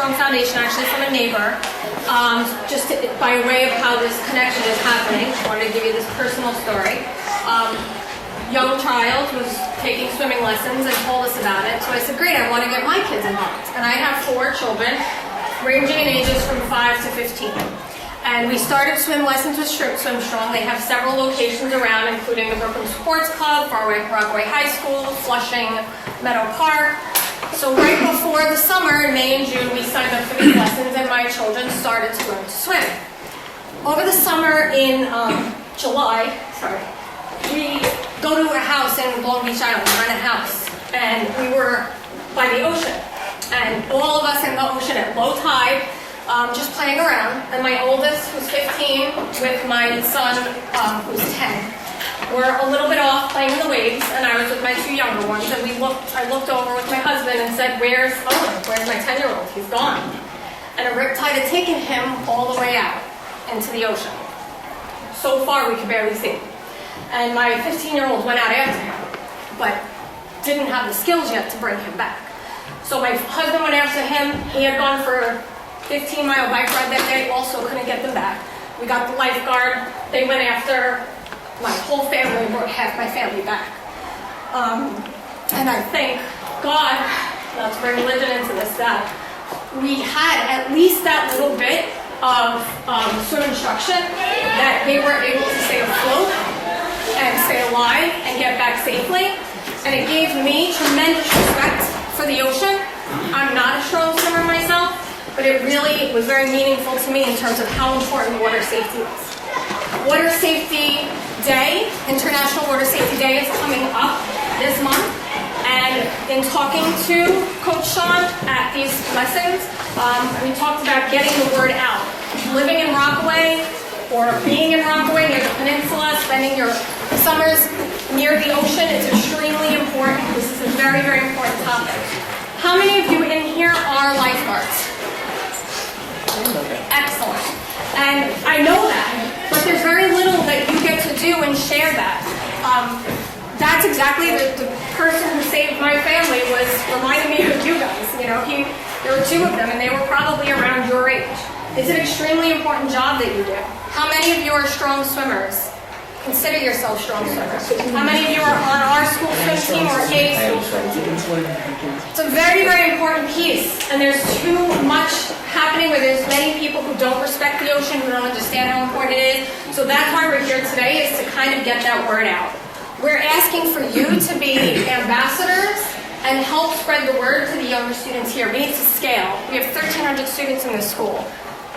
strong foundation, actually from a neighbor, by way of how this connection is happening. I wanted to give you this personal story. Young child was taking swimming lessons and told us about it. So I said, great, I want to get my kids involved. And I have 4 children, ranging in ages from 5 to 15. And we started swim lessons with Swim Strong. They have several locations around, including the Brooklyn Sports Club, Rockaway High School, Flushing Meadow Park. So right before the summer, in May and June, we signed up for these lessons, and my children started to learn to swim. Over the summer in July, we go to a house in Long Beach Island, rent a house, and we were by the ocean. And all of us in the ocean at low tide, just playing around. And my oldest, who's 15, with my son, who's 10, were a little bit off playing in the waves, and I was with my 2 younger ones, and I looked over with my husband and said, where's Owen? Where's my 10-year-old? He's gone. And a riptide had taken him all the way out into the ocean. So far, we could barely see. And my 15-year-old went out after him, but didn't have the skills yet to bring him back. So my husband went after him. He had gone for a 15-mile bike ride that day, also couldn't get them back. We got the lifeguard. They went after my whole family, brought half my family back. And I thank God, not to bring religion into this, that we had at least that little bit of swim instruction, that they were able to stay afloat and stay alive and get back safely. And it gave me tremendous respect for the ocean. I'm not a strong swimmer myself, but it really was very meaningful to me in terms of how important water safety is. Water Safety Day, International Water Safety Day, is coming up this month. And in talking to Coach Sean at these lessons, we talked about getting the word out. Living in Rockaway or being in Rockaway near the peninsula, spending your summers near the ocean is extremely important. This is a very, very important topic. How many of you in here are lifeguards? Excellent. And I know that, but there's very little that you get to do and share that. That's exactly the person who saved my family was reminding me of you guys. You know, there were 2 of them, and they were probably around your age. It's an extremely important job that you do. How many of you are strong swimmers? Consider yourself strong swimmers. How many of you are on our school swim team or a school swim team? It's a very, very important piece, and there's too much happening where there's many people who don't respect the ocean, who don't understand how important it is. So that's why we're here today, is to kind of get that word out. We're asking for you to be ambassadors and help spread the word to the younger students here. We need to scale. We have 1,300 students in this school,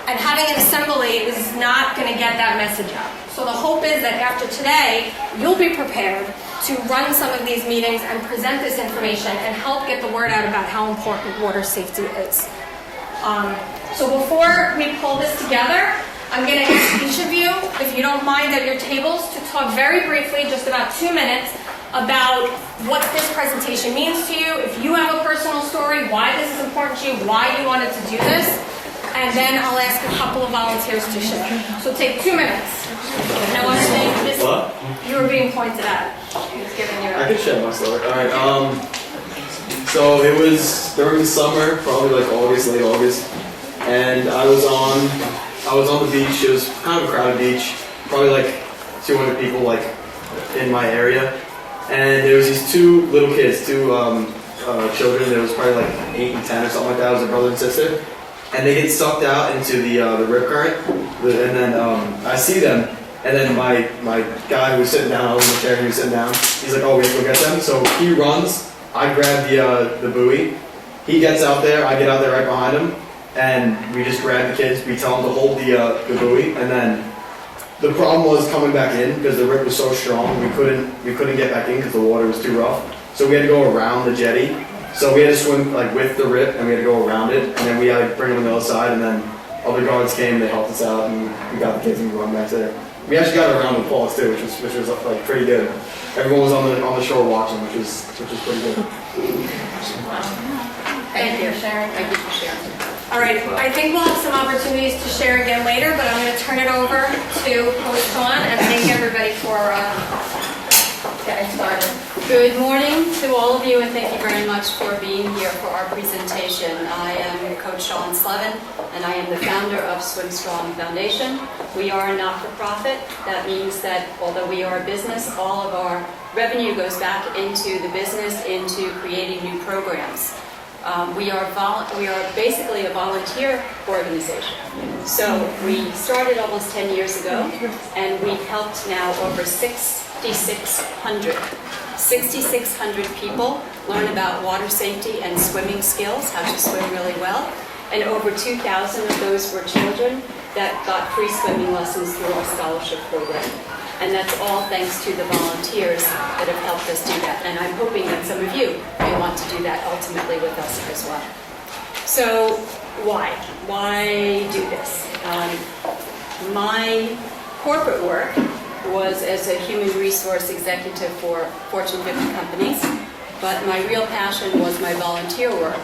and having an assembly is not going to get that message out. So the hope is that after today, you'll be prepared to run some of these meetings and present this information and help get the word out about how important water safety is. So before we pull this together, I'm going to ask each of you, if you don't mind at your tables, to talk very briefly, just about 2 minutes, about what this presentation means to you. If you have a personal story, why this is important to you, why you wanted to do this, and then I'll ask a couple of volunteers to share. So take 2 minutes. And I want to say this. What? You were being pointed at. He's giving you. I can share my story. All right. So it was during the summer, probably like August, late August, and I was on the beach. It was kind of a crowded beach, probably like 200 people like in my area, and there was these 2 little kids, 2 children. There was probably like 8 and 10 or something like that. It was a brother and sister. And they get sucked out into the rip current, and then I see them, and then my guy who was sitting down, I was in the chair, he was sitting down, he's like, oh, we have to go get them. So he runs, I grab the buoy, he gets out there, I get out there right behind him, and we just grab the kids, we tell them to hold the buoy, and then the problem was coming back in, because the rip was so strong, we couldn't get back in because the water was too rough, so we had to go around the jetty. So we had to swim like with the rip, and we had to go around it, and then we had to bring them on the other side, and then other guards came, they helped us out, and we got the kids and we run back there. We actually got around the falls too, which was like pretty good. Everyone was on the shore watching, which was pretty good. Thank you for sharing. Thank you for sharing. All right, I think we'll have some opportunities to share again later, but I'm going to turn it over to Coach Sean and thank everybody for getting started. Good morning to all of you, and thank you very much for being here for our presentation. I am Coach Sean Slevin, and I am the founder of Swim Strong Foundation. We are a not-for-profit. That means that although we are a business, all of our revenue goes back into the business, into creating new programs. We are basically a volunteer organization. So we started almost 10 years ago, and we've helped now over 6,600 people learn about water safety and swimming skills, how to swim really well. And over 2,000 of those were children that got free swimming lessons through our scholarship program. And that's all thanks to the volunteers that have helped us do that. And I'm hoping that some of you may want to do that ultimately with us as well. So why? Why do this? My corporate work was as a human resource executive for Fortune 50 companies, but my real passion was my volunteer work,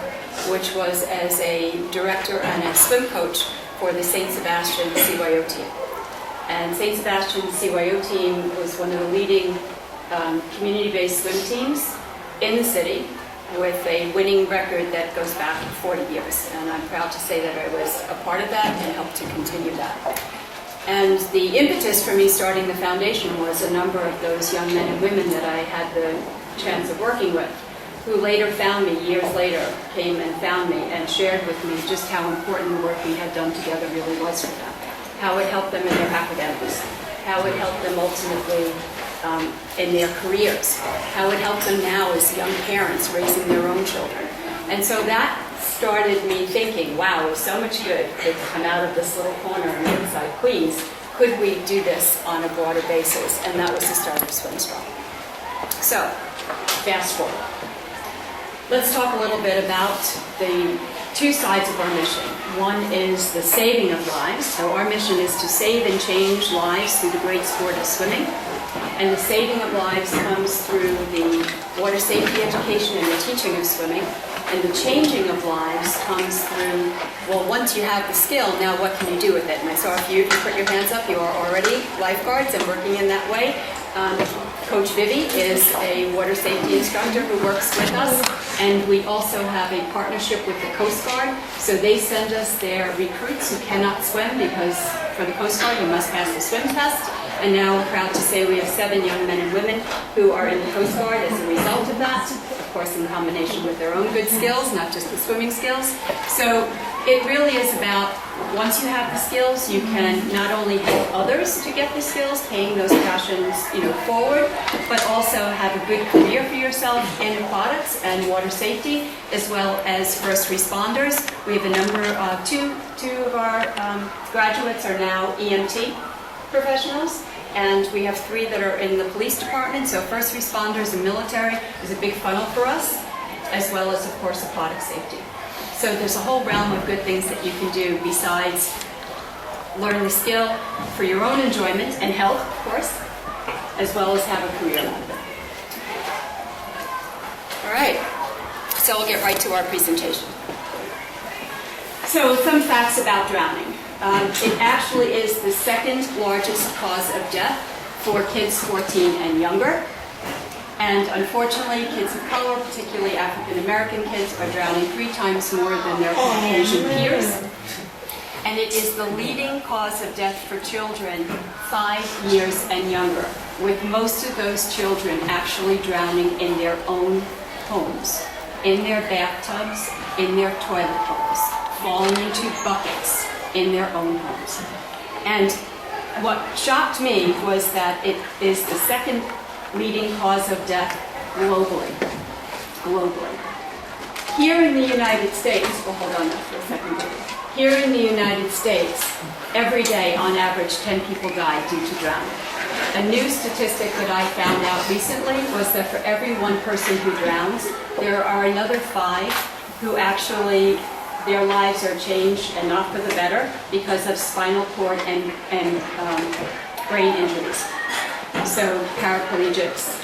which was as a director and a swim coach for the St. Sebastian CYO team. And St. Sebastian CYO team was one of the leading community-based swim teams in the city with a winning record that goes back 40 years. And I'm proud to say that I was a part of that and helped to continue that. And the impetus for me starting the foundation was a number of those young men and women that I had the chance of working with, who later found me, years later, came and found me and shared with me just how important the work we had done together really was for them, how it helped them in their academics, how it helped them ultimately in their careers, how it helped them now as young parents raising their own children. And so that started me thinking, wow, if so much good could come out of this little corner in inside Queens, could we do this on a broader basis? And that was the start of Swim Strong. So, fast forward. Let's talk a little bit about the two sides of our mission. One is the saving of lives. So our mission is to save and change lives through the great sport of swimming. And the saving of lives comes through the water safety education and the teaching of swimming. And the changing of lives comes through, well, once you have the skill, now what can you do with it? And I saw a few of you put your hands up. You are already lifeguards and working in that way. Coach Vivi is a water safety instructor who works with us. And we also have a partnership with the Coast Guard. So they send us their recruits who cannot swim because for the Coast Guard you must pass the swim test. And now I'm proud to say we have 7 young men and women who are in the Coast Guard as a result of that. Of course, in combination with their own good skills, not just the swimming skills. So it really is about, once you have the skills, you can not only help others to get the skills, paying those passions, forward, but also have a good career for yourself in aquatics and water safety, as well as first responders. We have a number of, two of our graduates are now EMT professionals, and we have 3 that are in the police department, so first responders and military is a big funnel for us, as well as, of course, aquatic safety. So there's a whole realm of good things that you can do besides learn the skill for your own enjoyment and health, of course, as well as have a career out of it. All right, so we'll get right to our presentation. So some facts about drowning. It actually is the second largest cause of death for kids 14 and younger. And unfortunately, kids of color, particularly African American kids, are drowning 3 times more than their Caucasian peers. And it is the leading cause of death for children 5 years and younger, with most of those children actually drowning in their own homes, in their bathtubs, in their toilet bowls, falling into buckets in their own homes. And what shocked me was that it is the second leading cause of death globally. Here in the United States, hold on for a second. Here in the United States, every day on average 10 people die due to drowning. A new statistic that I found out recently was that for every 1 person who drowns, there are another 5 who actually their lives are changed, and not for the better, because of spinal cord and brain injuries. So paraplegics,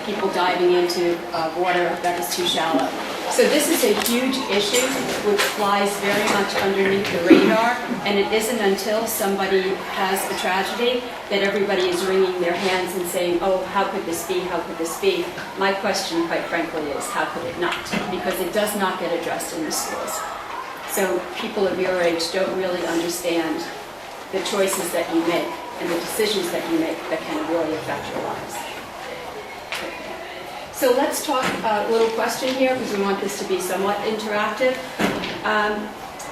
people diving into water that is too shallow, So this is a huge issue which flies very much underneath the radar, and it isn't until somebody has a tragedy that everybody is wringing their hands and saying, oh, how could this be, how could this be? My question, quite frankly, is how could it not? Because it does not get addressed in the schools. So people of your age don't really understand the choices that you make and the decisions that you make that can really affect your lives. So let's talk a little question here, because we want this to be somewhat interactive.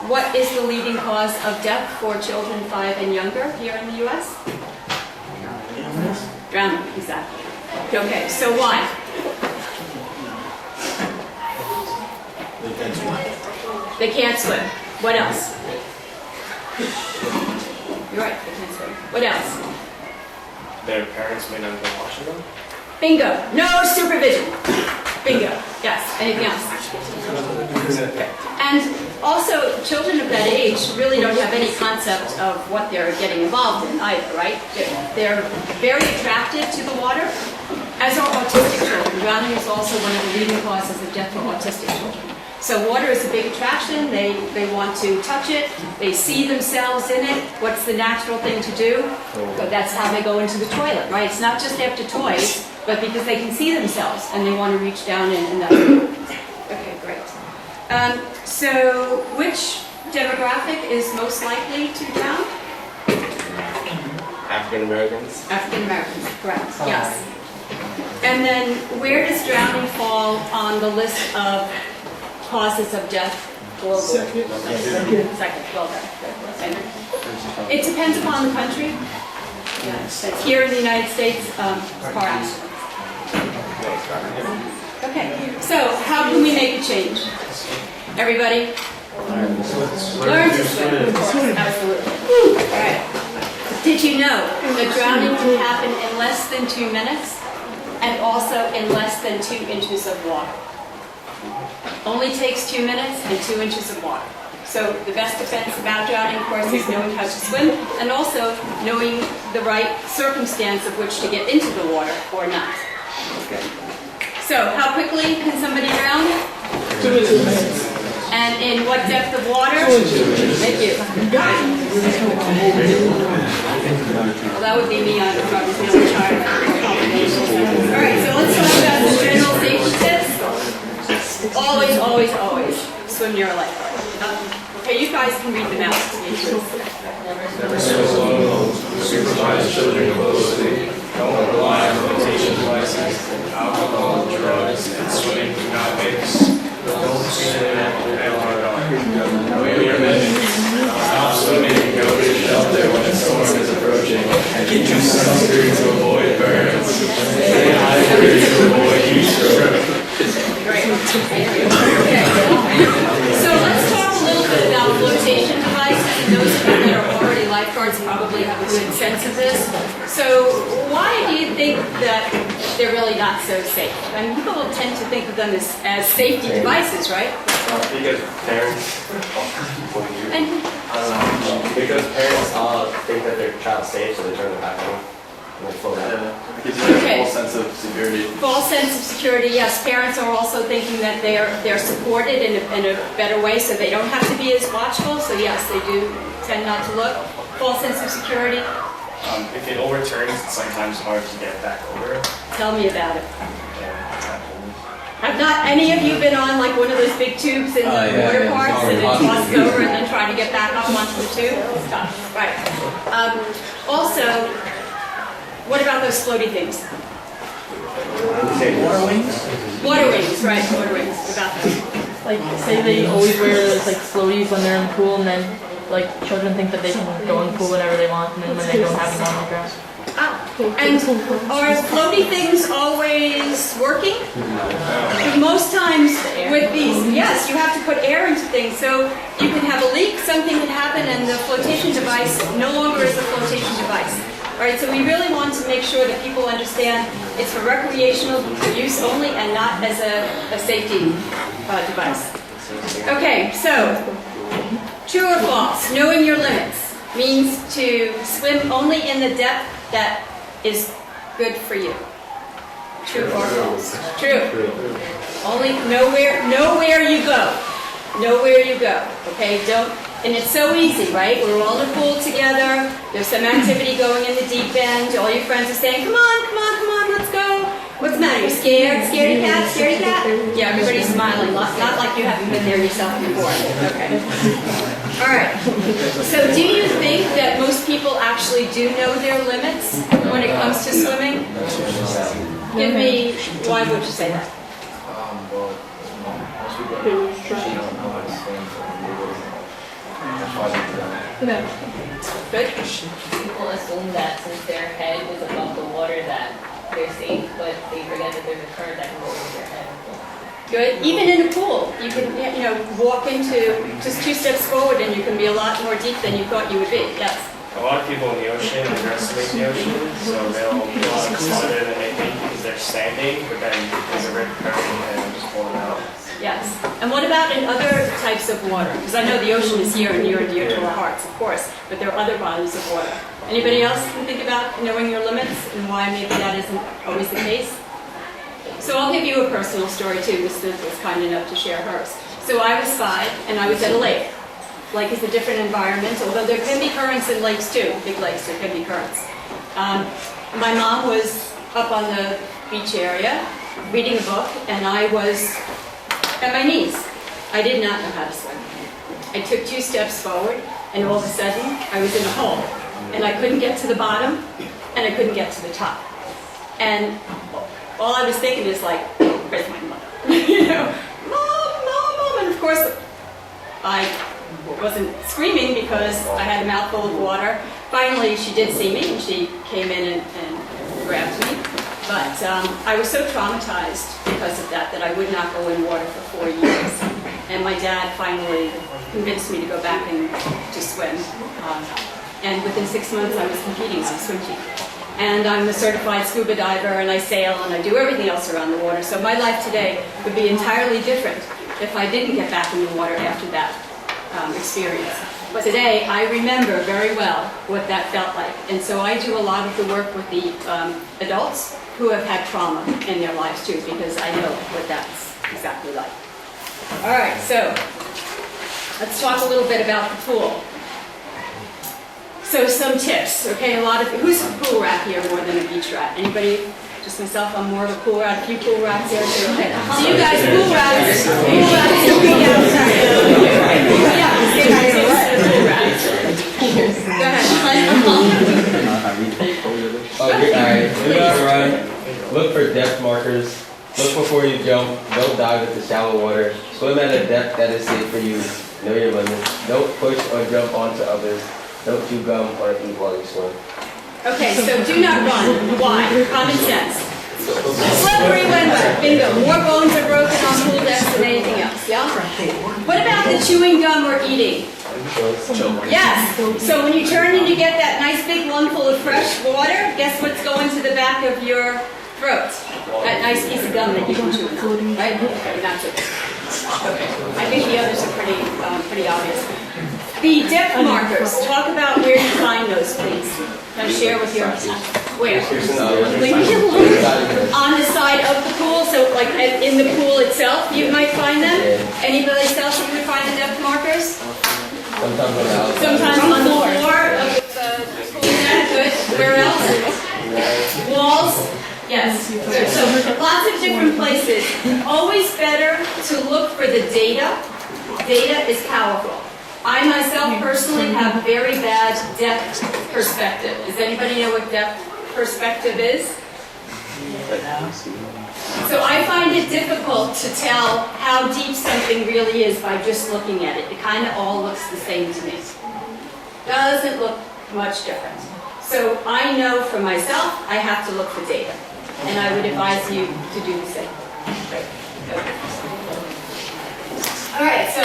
What is the leading cause of death for children 5 and younger here in the U.S.? Drowning, exactly. Okay, so why? They can't swim. What else? You're right, they can't swim. What else? Their parents may not have been watching them. Bingo. No supervision. Bingo. Yes. Anything else? And also, children of that age really don't have any concept of what they're getting involved in either, right? They're very attracted to the water, as are autistic children. Drowning is also one of the leading causes of death for autistic children. So water is a big attraction. They want to touch it. They see themselves in it. What's the natural thing to do? So that's how they go into the toilet, right? It's not just after toys, but because they can see themselves and they want to reach down and that's okay, great. So which demographic is most likely to drown? African Americans. African Americans, correct, yes. And then where does drowning fall on the list of causes of death globally? Second, well done. It depends upon the country. Yes. But here in the United States, car accidents. Okay, so how can we make a change? Everybody? Learn to swim, of course, absolutely. All right. Did you know that drowning can happen in less than 2 minutes and also in less than 2 inches of water? Only takes 2 minutes and 2 inches of water. So the best defense about drowning, of course, is knowing how to swim and also knowing the right circumstance of which to get into the water or not. Good. So how quickly can somebody drown? 2 minutes. And in what depth of water? Thank you. Well, that would be me on Robert's Middle Chart. All right, so let's talk about the general safety tips. Always, always, always swim near a lifeguard. Okay, you guys can read them out. Never swim alone. Supervise children closely. Don't rely on flotation devices. Alcohol, drugs, and swimming do not mix. Don't swim and hard on. Know your limits. Stop swimming and go to shelter when a storm is approaching. Use sunscreen to avoid burns. Stay hydrated to avoid heat stroke. Great. Okay. So let's talk a little bit about flotation devices. Those of you that are already lifeguards probably have a good sense of this. So why do you think that they're really not so safe? I mean, people will tend to think of them as safety devices, right? Because parents, And because parents think that their child's safe, so they turn their back on and they float out. It gives you a false sense of security. false sense of security, yes. Parents are also thinking that they're supported in a better way, so they don't have to be as watchful. So yes, they do tend not to look. False sense of security. If it overturns, it's sometimes hard to get back over. Tell me about it. Have not any of you been on like one of those big tubes in the water parks and it tosses over and then trying to get back up onto the tube? It's tough. Right. Also, what about those floaty things? Water wings? Water wings, right, water wings. What about them? Like, say they always wear those, like, floaties when they're in the pool, and then, like, children think that they can go in the pool whenever they want, and then when they don't have them on the ground. And are floaty things always working? Most times with these, yes, you have to put air into things. So you can have a leak, something can happen, and the flotation device no longer is a flotation device. All right, so we really want to make sure that people understand it's for recreational use only and not as a safety device. Okay, so true or false? Knowing your limits means to swim only in the depth that is good for you. True or false? True. Only nowhere you go. Nowhere you go, okay? Don't, and it's so easy, right? We're all in the pool together. There's some activity going in the deep end. All your friends are saying, come on, come on, come on, let's go. What's the matter? You scared? Scaredy cat? Scaredy cat? Yeah, everybody's smiling. Not like you haven't been there yourself before. Okay. All right. So do you think that most people actually do know their limits when it comes to swimming? Give me, why would you say that? Well, most people don't know how to swim, so that's why they Good? People assume that since their head is above the water that they're safe, but they forget that there's a current that can go over their head. Good. Even in a pool, you can, walk into just 2 steps forward and you can be a lot more deep than you thought you would be. Yes. A lot of people in the ocean underestimate the ocean, so they'll go a lot farther than they think because they're standing, but then there's a rip current and they'll just pull them out. Yes. And what about in other types of water? Because I know the ocean is here and near and dear to our hearts, of course, but there are other bodies of water. Anybody else can think about knowing your limits and why maybe that isn't always the case? So I'll give you a personal story too. This was kind enough to share hers. So I was 5 and I was at a lake. Lake is a different environment, although there can be currents in lakes too. Big lakes, there can be currents. My mom was up on the beach area reading a book and I was at my knees. I did not know how to swim. I took 2 steps forward and all of a sudden I was in a hole and I couldn't get to the bottom and I couldn't get to the top. And all I was thinking is like, where's my mother? Mom, and of course I wasn't screaming because I had a mouthful of water. Finally, she did see me and she came in and grabbed me. But I was so traumatized because of that I would not go in water for 4 years. And my dad finally convinced me to go back and to swim. And within 6 months, I was competing on a swim team. And I'm a certified scuba diver, and I sail, and I do everything else around the water. So my life today would be entirely different if I didn't get back in the water after that experience. But today, I remember very well what that felt like. And so I do a lot of the work with the adults who have had trauma in their lives too, because I know what that's exactly like. All right, so let's talk a little bit about the pool. So some tips, okay? Who's a pool rat here more than a beach rat? Anybody? Just myself, I'm more of a pool rat. A few pool rats here too. Okay. So you guys, pool rats, you'll be outside. Go ahead. Do not run. Look for depth markers. Look before you jump. Don't dive into shallow water. Swim at a depth that is safe for you. Know your limits. Don't push or jump onto others. Don't chew gum or eat while you swim. Okay, so do not run. Why? Common sense. Slippery when wet. Bingo. More bones are broken on pool decks than anything else. Yeah? What about the chewing gum or eating? Yes. So when you turn and you get that nice big lungful of fresh water, guess what's going to the back of your throat? That nice piece of gum that you can chew on, right? Okay, that's it. Okay. I think the others are pretty obvious. The depth markers. Talk about where you find those, please. Can I share with you? Where? On the side of the pool, so like in the pool itself, you might find them. Anybody else you would find the depth markers? Sometimes on the floor of the pool net. Good. Where else? Walls. Yes. Good. So lots of different places. Always better to look for the data. Data is powerful. I myself personally have very bad depth perspective. Does anybody know what depth perspective is? So I find it difficult to tell how deep something really is by just looking at it. It kind of all looks the same to me. Doesn't look much different. So I know for myself, I have to look for data. And I would advise you to do the same. All right, so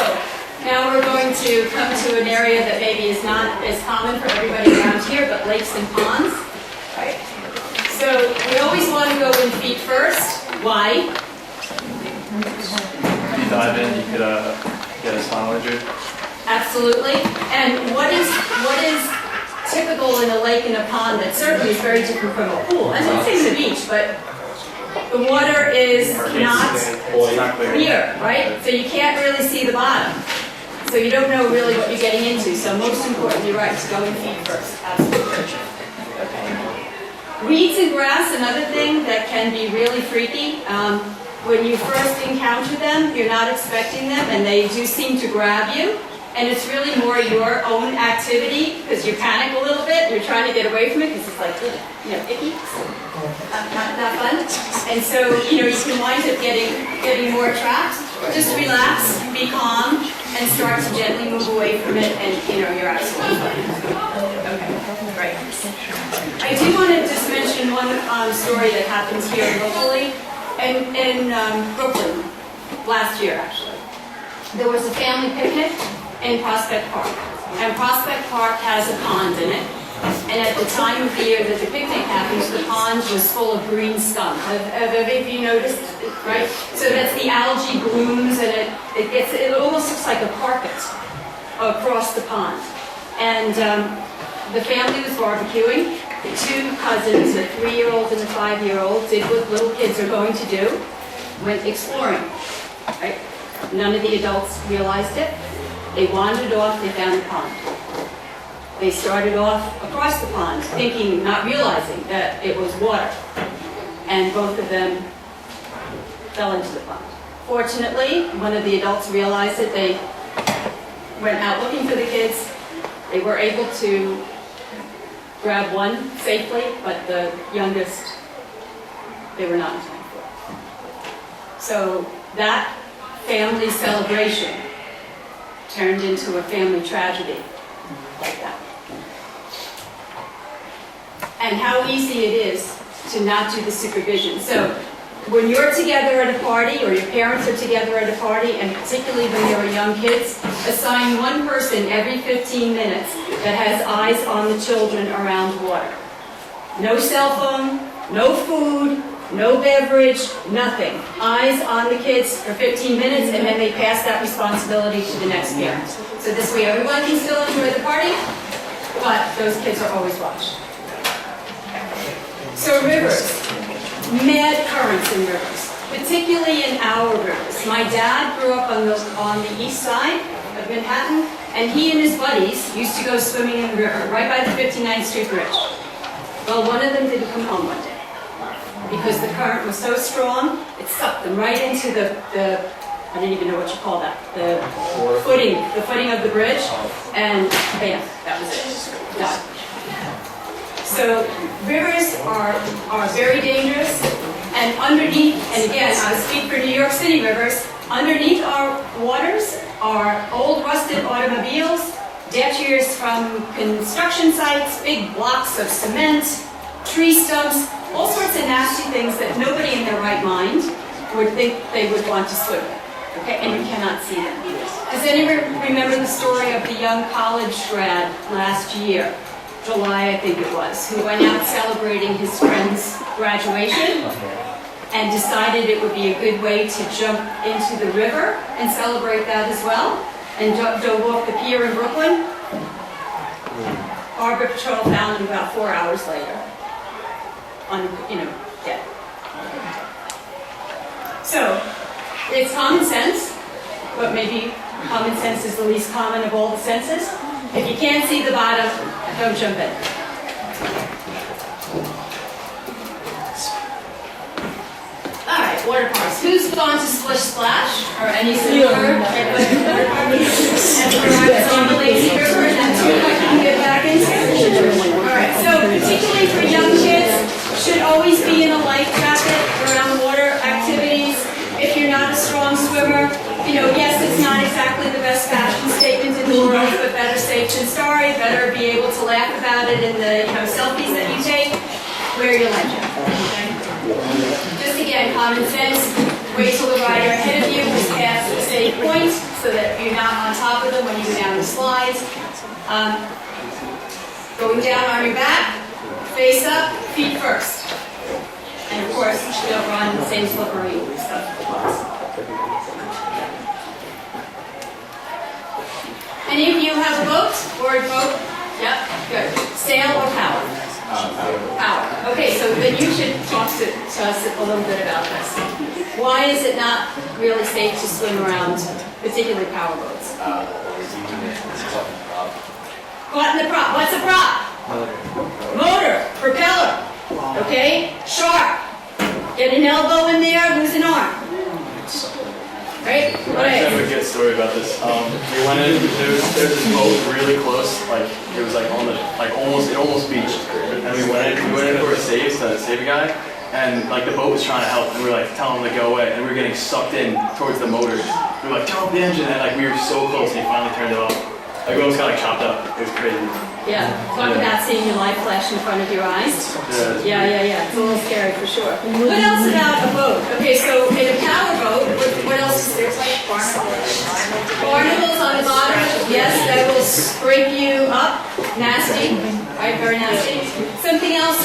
now we're going to come to an area that maybe is not as common for everybody around here, but lakes and ponds. Right? So we always want to go in feet first. Why? If you dive in, you could get a spinal injury. Absolutely. And what is typical in a lake and a pond that certainly is very different from a pool? I'm not saying the beach, but the water is not It's not clear. clear, right? So you can't really see the bottom. So you don't know really what you're getting into. So most important, you're right, to go and feed first. Absolutely. Okay. Weeds and grass, another thing that can be really freaky. When you first encounter them, you're not expecting them, and they do seem to grab you. And it's really more your own activity, because you panic a little bit, you're trying to get away from it, because it's like, icky, not fun. And so, you can wind up getting more trapped. Just relax, be calm, and start to gently move away from it, and, you're absolutely fine. Okay, great. I do want to just mention one story that happens here locally, in Brooklyn, last year, actually. There was a family picnic in Prospect Park. And Prospect Park has a pond in it. And at the time of the year that the picnic happens, the pond was full of green scum. Have any of you noticed, right? So that's the algae blooms, and it almost looks like a carpet across the pond. And the family was barbecuing. The two cousins, a 3-year-old and a 5-year-old, did what little kids are going to do, went exploring, right? None of the adults realized it. They wandered off, they found the pond. They started off across the pond, thinking, not realizing that it was water. And both of them fell into the pond. Fortunately, one of the adults realized it. They went out looking for the kids. They were able to grab one safely, but the youngest, they were not in time for. So that family celebration turned into a family tragedy like that. And how easy it is to not do the supervision. So when you're together at a party, or your parents are together at a party, and particularly when there are young kids, assign one person every 15 minutes that has eyes on the children around water. No cell phone, no food, no beverage, nothing. Eyes on the kids for 15 minutes, and then they pass that responsibility to the next parent. So this way everyone can still enjoy the party, but those kids are always watched. So rivers, mad currents in rivers, particularly in our rivers. My dad grew up on the east side of Manhattan, and he and his buddies used to go swimming in the river, right by the 59th Street Bridge. Well, one of them didn't come home one day, because the current was so strong, it sucked them right into the I didn't even know what you call that, the footing of the bridge, and bam, that was it, done. So rivers are very dangerous, and underneath, and again, I speak for New York City rivers, underneath our waters are old rusted automobiles, detritus from construction sites, big blocks of cement, tree stumps, all sorts of nasty things that nobody in their right mind would think they would want to swim in. Okay, and you cannot see them. Does anyone remember the story of the young college grad last year, July I think it was, who went out celebrating his friend's graduation and decided it would be a good way to jump into the river and celebrate that as well, and dove off the pier in Brooklyn? Harbor Patrol found him about 4 hours later, dead. So, it's common sense, but maybe common sense is the least common of all the senses. If you can't see the bottom, don't jump in. All right, water parks. Who's gone to Splish Splash or any similar water park? And we're on the lazy river, and that's what I can get back into. All right, so particularly for young kids, should always be in a life jacket around water activities. If you're not a strong swimmer, yes, it's not exactly the best fashion statement in the world, but better safe than sorry. Better be able to laugh about it in the selfies that you take. Wear your life jacket. Okay? Just again, common sense. Wait till the rider ahead of you is past the safe point, so that you're not on top of them when you go down the slides. Going down on your back, face up, feet first. And of course, don't run the same slippery stuff. Any of you have a boat? Board boat? Yep, good. Sail or power? Power. Okay, so then you should talk to us a little bit about this. Why is it not really safe to swim around, particularly power boats? What in the prop? What's a prop? Motor, propeller. Okay, shark. Get an elbow in there, lose an arm. Right? What I have is? a good story about this. We went in. There's this boat really close, like it was like on the almost beached. And we went in for a save to save a guy, and like the boat was trying to help, and we were like telling him to go away, and we were getting sucked in towards the motor. We were like, turn off the engine, and like we were so close, and he finally turned it off. Like we almost got like chopped up. It was crazy. Yeah, talk about seeing your life flash in front of your eyes. Yeah. It's a little scary for sure. What else about a boat? Okay, so in a power boat, what else is there? Barnacles on the bottom. Yes, that will scrape you up. Nasty. Right, very nasty. Something else.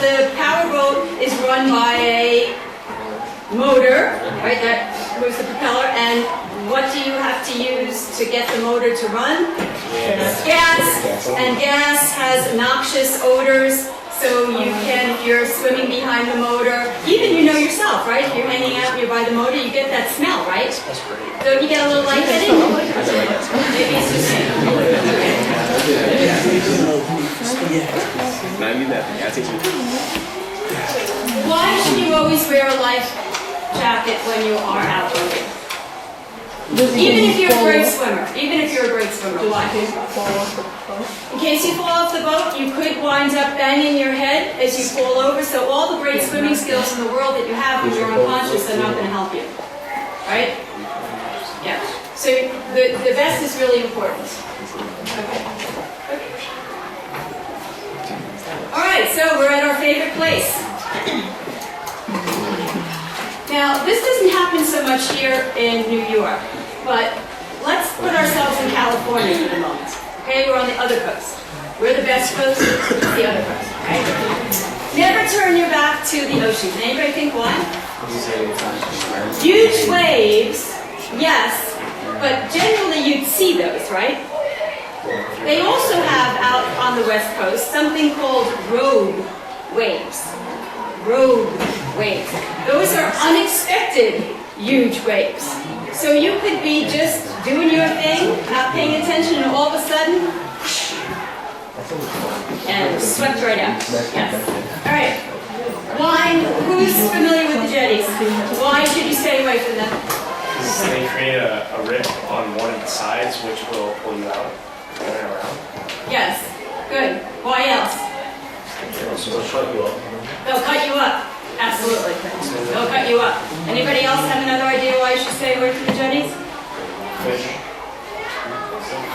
The power boat is run by a motor, right? That moves the propeller. And what do you have to use to get the motor to run? Gas. And gas has noxious odors. So you can, if you're swimming behind the motor, even you know yourself, right? If you're hanging out and you're by the motor, you get that smell, right? Don't you get a little lightheaded? Maybe it's just me. Why should you always wear a life jacket when you are out swimming? Even if you're a great swimmer. Why? In case you fall off the boat, you could wind up banging your head as you fall over. So all the great swimming skills in the world that you have when you're unconscious are not going to help you. Right? Yeah. So the vest is really important. Okay. All right, so we're at our favorite place. Now, this doesn't happen so much here in New York, but let's put ourselves in California for the moment. Okay, we're on the other coast. We're the best coast, the other coast. Okay? Never turn your back to the ocean. Anybody think why? Huge waves, yes, but generally you'd see those, right? They also have out on the west coast something called rogue waves. Rogue waves. Those are unexpected huge waves. So you could be just doing your thing, not paying attention, and all of a sudden, and swept right out. Yes. All right. Why? Who's familiar with the jetties? Why should you stay away from them? They create a rip on one of the sides, which will pull you out and around. Yes. Good. Why else? They'll cut you up. Absolutely. They'll cut you up. Anybody else have another idea why you should stay away from the jetties? Fish.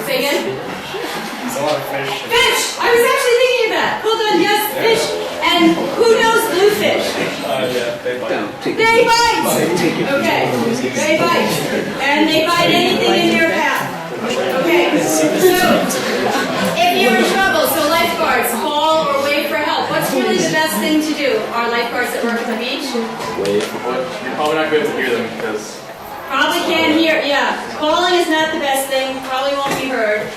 Say again? There's a lot of fish. Fish! I was actually thinking of that. Hold on, yes, fish. And who knows bluefish? Yeah, they bite. They bite! Okay, they bite. And they bite anything in their path. Okay, so if you're in trouble, so lifeguards, call or wait for help. What's really the best thing to do? Our lifeguards that work at the beach? You're probably not going to hear them because... Probably can't hear, yeah. Calling is not the best thing, probably won't be heard.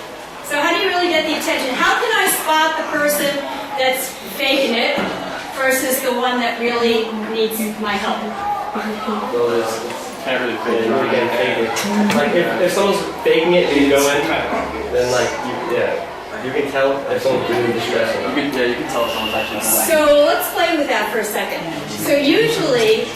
So how do you really get the attention? How can I spot the person that's faking it versus the one that really needs my help? Can't really fake it. Like if someone's faking it and you go in, then like you can tell if someone's really distressed. You can tell if someone's actually doing So let's play with that for a second. So usually,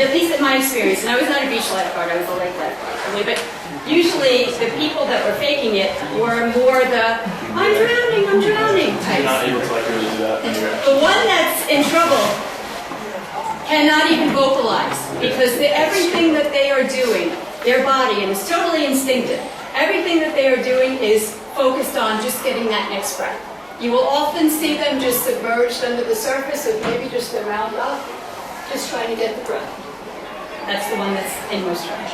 at least in my experience, and I was not a beach lifeguard, I was a lake lifeguard, okay, but usually the people that were faking it were more the, I'm drowning You're not types. able to like really do that when you're The one that's in trouble cannot even vocalize because everything that they are doing, their body, and it's totally instinctive, everything that they are doing is focused on just getting that next breath. You will often see them just submerged under the surface of maybe just their mouth up, just trying to get the breath. That's the one that's in most trouble.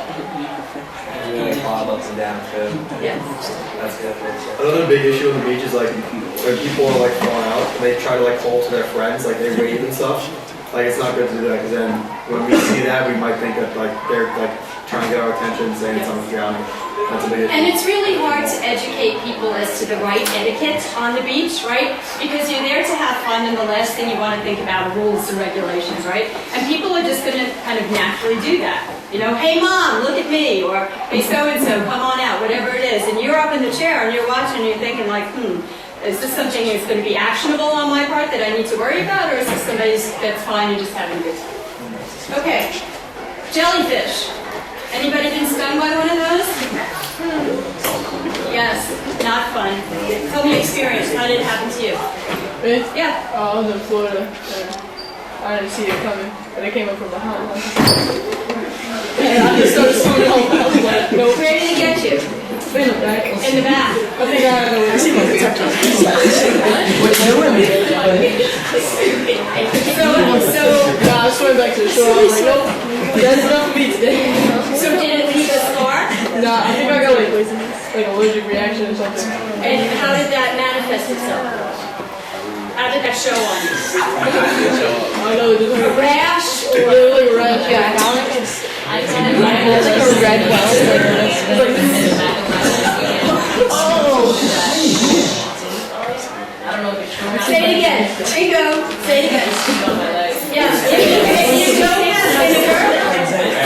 Bob ups and down too. Yes. That's good. Another big issue on the beach is like when people are like falling out and they try to like call to their friends, like they wave and stuff. Like it's not good to do that because then when we see that we might think that like they're like trying to get our attention saying someone's drowning. That's a big And it's really hard to educate people as to the right etiquette on the beach, right? Because you're there to have fun, and the last thing you want to think about are rules and regulations, right? And people are just going to kind of naturally do that. You know, hey mom, look at me, or hey so-and-so, come on out, whatever it is. And you're up in the chair and you're watching and you're thinking like, is this something that's going to be actionable on my part that I need to worry about, or is this somebody that's fine and just having a good time? Okay, jellyfish. Anybody been stung by one of those? Yes, not fun. Tell me your experience. How did it happen to you? Me? Yeah. I was in Florida. I didn't see it coming, and it came up from behind. And I just started swimming home. I was like, nope. Where did it get you? In the back. In the back. I think I had a smoke detector. Nah, I swam back to the shore. I was like, nope, that's enough for me today. So did it leave a scar? Nah, I think I got like allergic reaction or something. And how did that manifest itself? How did that show on you? I know it A rash? It looked like a rash. Yeah, I it's like a red well. I don't know if it's true. Say it again. There you go. Say it again. On my leg. Yeah. If you don't have vinegar,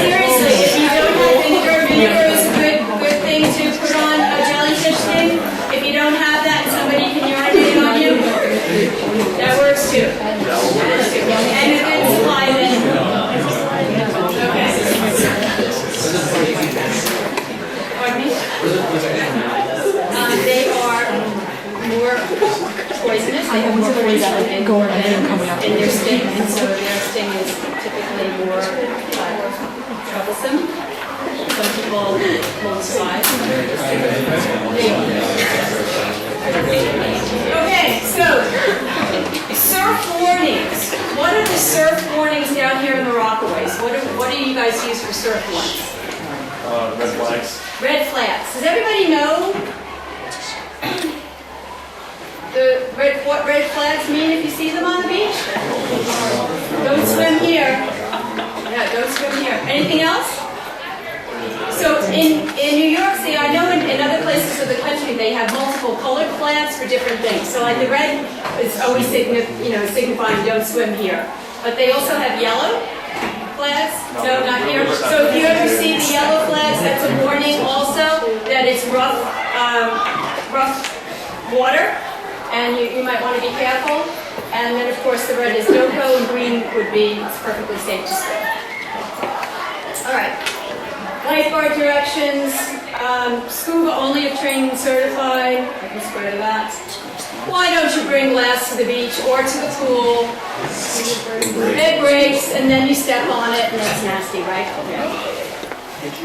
seriously, if you don't have vinegar, vinegar is a good thing to put on a jellyfish sting. If you don't have that and somebody can urinate on you, that works too. And a good supply then. Okay. Pardon me? They are more poisonous. They have more poison in their sting, and so their sting is typically more troublesome. Some people won't survive. Okay, so surf warnings. What are the surf warnings down here in the Rockaways? What do you guys use for surf warnings? Red flags. Red flags. Does everybody know what red flags mean if you see them on the beach? Don't swim here. Yeah, don't swim here. Anything else? So in New York City, I know in other places of the country they have multiple colored flags for different things. So like the red is always signifying don't swim here. But they also have yellow flags. No, not here. So if you ever see the yellow flags, that's a warning also that it's rough water, and you might want to be careful. And then of course the red is no go, and green would be it's perfectly safe to swim. All right. Lifeguard directions, scuba only if trained and certified. I can swear to that. Why don't you bring glass to the beach or to the pool? It breaks and then you step on it and it's nasty, right?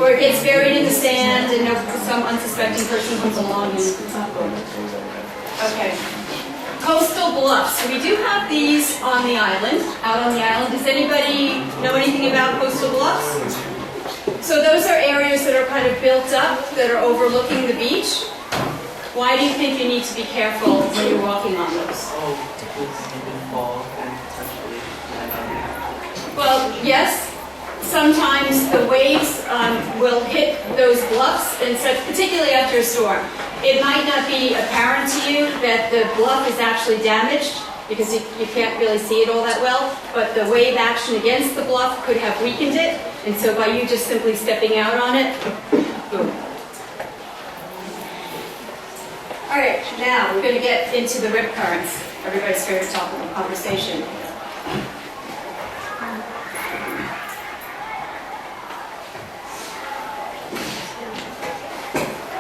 Or it gets buried in the sand and some unsuspecting person comes along and it's not good. Okay. Coastal bluffs. We do have these on the island, out on the island. Does anybody know anything about coastal bluffs? So those are areas that are kind of built up, that are overlooking the beach. Why do you think you need to be careful when you're walking on those? Well, yes. Sometimes the waves will hit those bluffs, and such, particularly after a storm. It might not be apparent to you that the bluff is actually damaged, because you can't really see it all that well, but the wave action against the bluff could have weakened it, and so by you just simply stepping out on it, boom. All right, now we're going to get into the rip currents, everybody's favorite topic of conversation.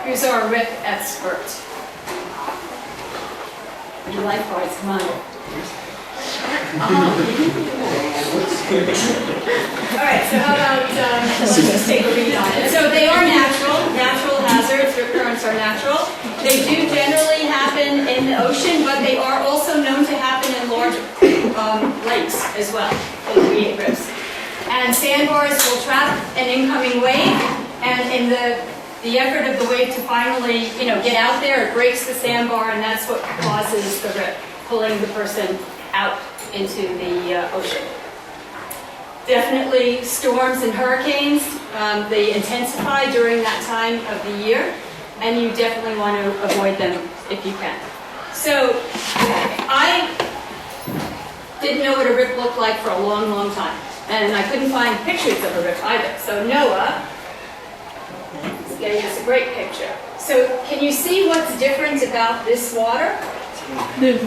Here's our rip expert. You lifeguards, come on. All right, so how about let's take a read on it. So they are natural hazards. Rip currents are natural. They do generally happen in the ocean, but they are also known to happen in large lakes as well. They create rips. And sandbars will trap an incoming wave, and in the effort of the wave to finally, get out there, it breaks the sandbar, and that's what causes the rip, pulling the person out into the ocean. Definitely storms and hurricanes, they intensify during that time of the year, and you definitely want to avoid them if you can. So I didn't know what a rip looked like for a long, long time, and I couldn't find pictures of a rip either. So Noah is getting us a great picture. So can you see what's different about this water? There's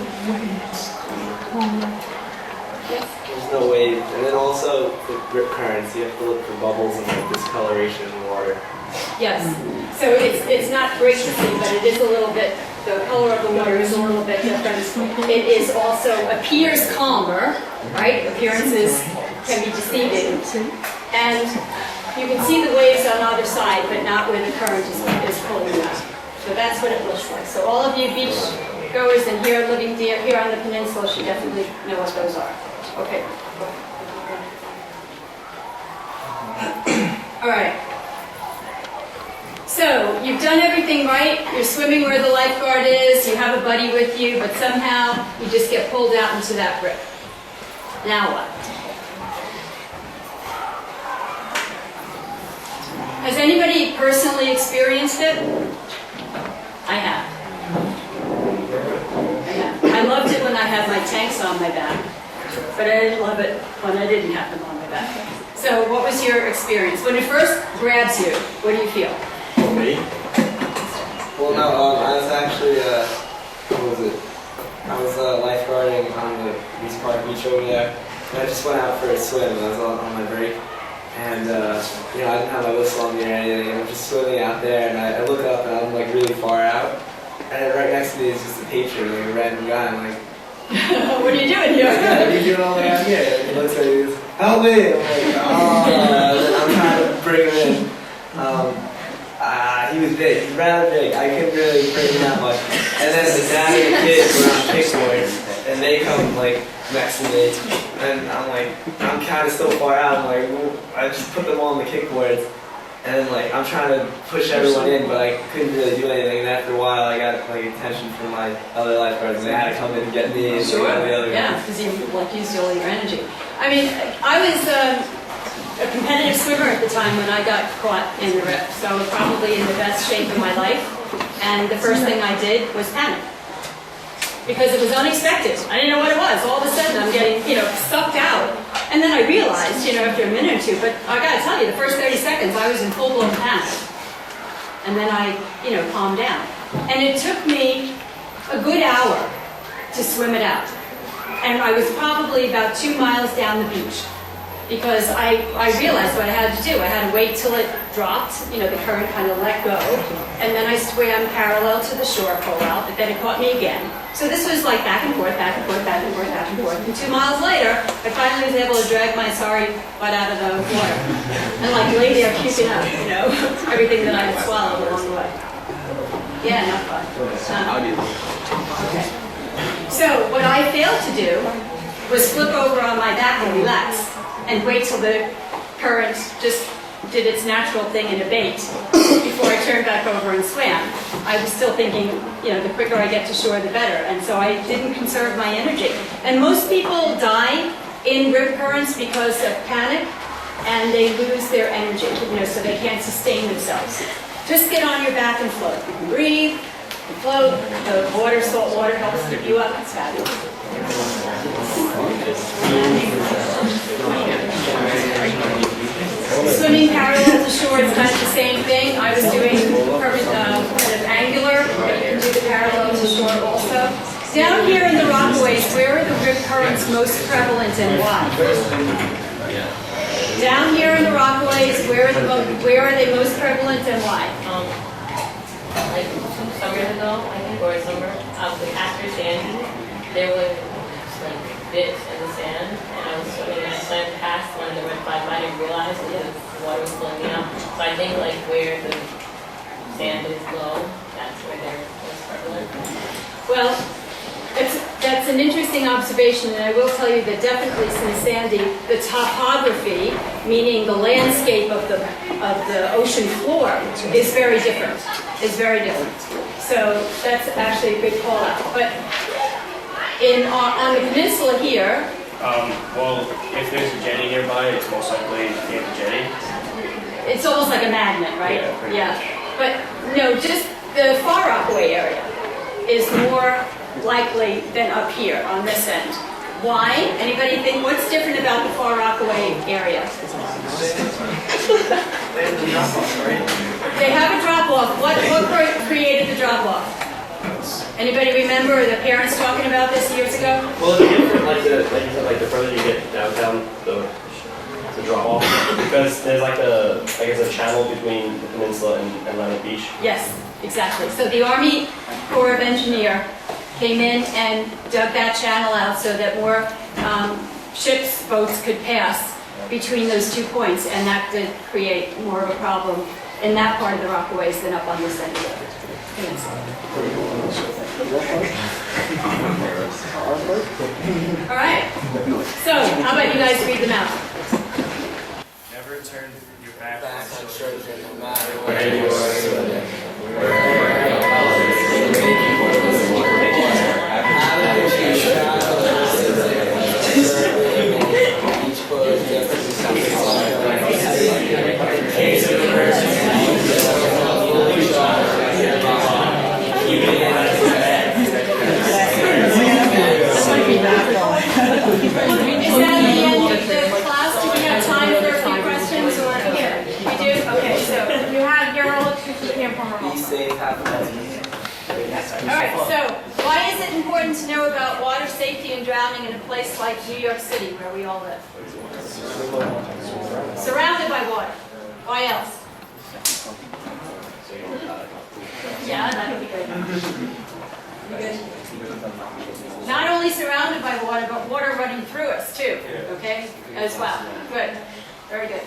There's no wave. And then also with rip currents, you have to look for bubbles and like discoloration in the water. Yes. So it's not great to see, but it is a little bit, the color of the water is a little bit different. It is also appears calmer, right? Appearances can be deceiving. And you can see the waves on either side, but not where the current is pulling them. So that's what it looks like. So all of you beach goers and here living here on the peninsula should definitely know what those are. Okay. All right. So you've done everything right. You're swimming where the lifeguard is. You have a buddy with you, but somehow you just get pulled out into that rip. Now what? Has anybody personally experienced it? I have. I loved it when I had my tanks on my back, but I didn't love it when I didn't have them on my back. So what was your experience? When it first grabs you, what do you feel? Me? Well, no, I was actually, what was it? I was lifeguarding on the East Park Beach over there, and I just went out for a swim. I was on my break, and you know, I didn't have my whistle on me or anything. I'm just swimming out there, and I look up, and I'm like really far out, and right next to me is just a patron, like a random guy. I'm like, what are you doing here? what are you doing all the way out here? And he looks at me, he goes, help me! I'm like, oh, I'm trying to bring him in. He was big, he's rather big. I couldn't really bring him that much. And then the dad and the kids were on kickboards, and they come like next to me, and I'm like, I'm kind of still far out. I'm like, well, I just put them all on the kickboards, and then like I'm trying to push everyone in, but I couldn't really do anything. And after a while, I got like attention from my other lifeguards, and they had to come in and get me and Sure. all the other Yeah, because you like used all your energy. I mean, I was a competitive swimmer at the time when I got caught in the rip, so I was probably in the best shape of my life. And the first thing I did was panic because it was unexpected. I didn't know what it was. All of a sudden, I'm getting sucked out, and then I realized, after a minute or two. But I got to tell you, the first 30 seconds, I was in full-blown panic, and then I, calmed down. And it took me a good hour to swim it out, and I was probably about 2 miles down the beach. Because I realized what I had to do. I had to wait till it dropped, the current kind of let go, and then I swam parallel to the shore for a while, but then it caught me again. So this was like back and forth, back and forth, back and forth, back and forth. And 2 miles later, I finally was able to drag my sorry butt out of the water. And like lay there puking up, everything that I had swallowed along the way. Yeah, not fun. Okay. So what I failed to do was flip over on my back and relax, and wait till the current just did its natural thing and abate before I turned back over and swam. I was still thinking, the quicker I get to shore, the better. And so I didn't conserve my energy. And most people die in rip currents because of panic, and they lose their energy, so they can't sustain themselves. Just get on your back and float. You can breathe, you can float. The water, salt water helps keep you up. It's fabulous. Swimming parallel to shore is kind of the same thing. I was doing kind of angular. You can do the parallel to shore also. Down here in the Rockaways, where are the rip currents most prevalent and why? Down here in the Rockaways, where are they most prevalent and why? Like 2 summers ago, I think, or a summer, after Sandy, there was like bits in the sand, and I was swimming, and I swam past one of the red flag. I didn't realize that the water was blowing me up. So I think like where the sand is low, that's where they're most prevalent. Well, that's an interesting observation, and I will tell you that definitely since Sandy, the topography, meaning the landscape of the ocean floor, is very different. So that's actually a good call out. But on the peninsula here, Well, if there's a jetty nearby, it's most likely near the jetty. It's almost like a magnet, right? Yeah, pretty much. But no, just the Far Rockaway area is more likely than up here on this end. Why? Anybody think what's different about the Far Rockaway area? They have a drop-off. What created the drop-off? Anybody remember the parents talking about this years ago? Well, it's different, like you said, like the further you get downtown, the drop off, because there's like a channel between the peninsula and Atlantic Beach. Yes, exactly. So the Army Corps of Engineer came in and dug that channel out so that more ships, boats could pass between those 2 points, and that did create more of a problem in that part of the Rockaways than up on this end of the peninsula. All right. So, how about you guys read them out? Never turn your back on children, no matter Where you Is that the end of the class? Do we have time for a few questions? Or here? We do? Okay, so, You have your electricity camper Be safe, have fun. all right, so why is it important to know about water safety and drowning in a place like New York City, where we all live? Surrounded by water. Why else? Yeah, that would be good. You good? Not only surrounded by water, but water running through us too, okay, as well. Good, very good.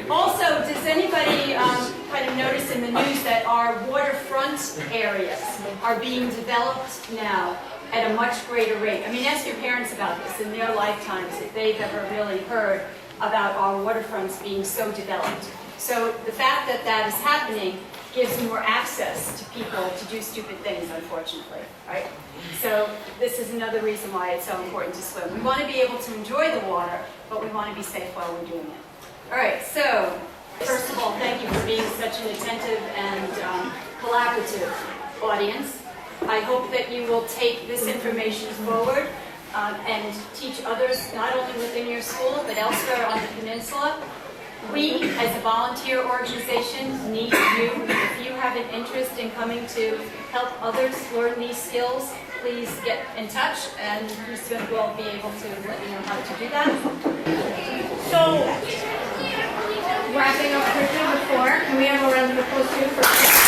Also, does anybody kind of notice in the news that our waterfront areas are being developed now at a much greater rate? I mean, ask your parents about this in their lifetimes, if they've ever really heard about our waterfronts being so developed. So the fact that that is happening gives more access to people to do stupid things, unfortunately, right? So this is another reason why it's so important to swim. We want to be able to enjoy the water, but we want to be safe while we're doing it. All right, so first of all, thank you for being such an attentive and collaborative audience. I hope that you will take this information forward and teach others, not only within your school, but elsewhere on the peninsula. We, as a volunteer organization, need you. If you have an interest in coming to help others learn these skills, please get in touch, and Kristen will be able to let you know how to do that. So, wrapping up quickly before, can we have a round of applause too for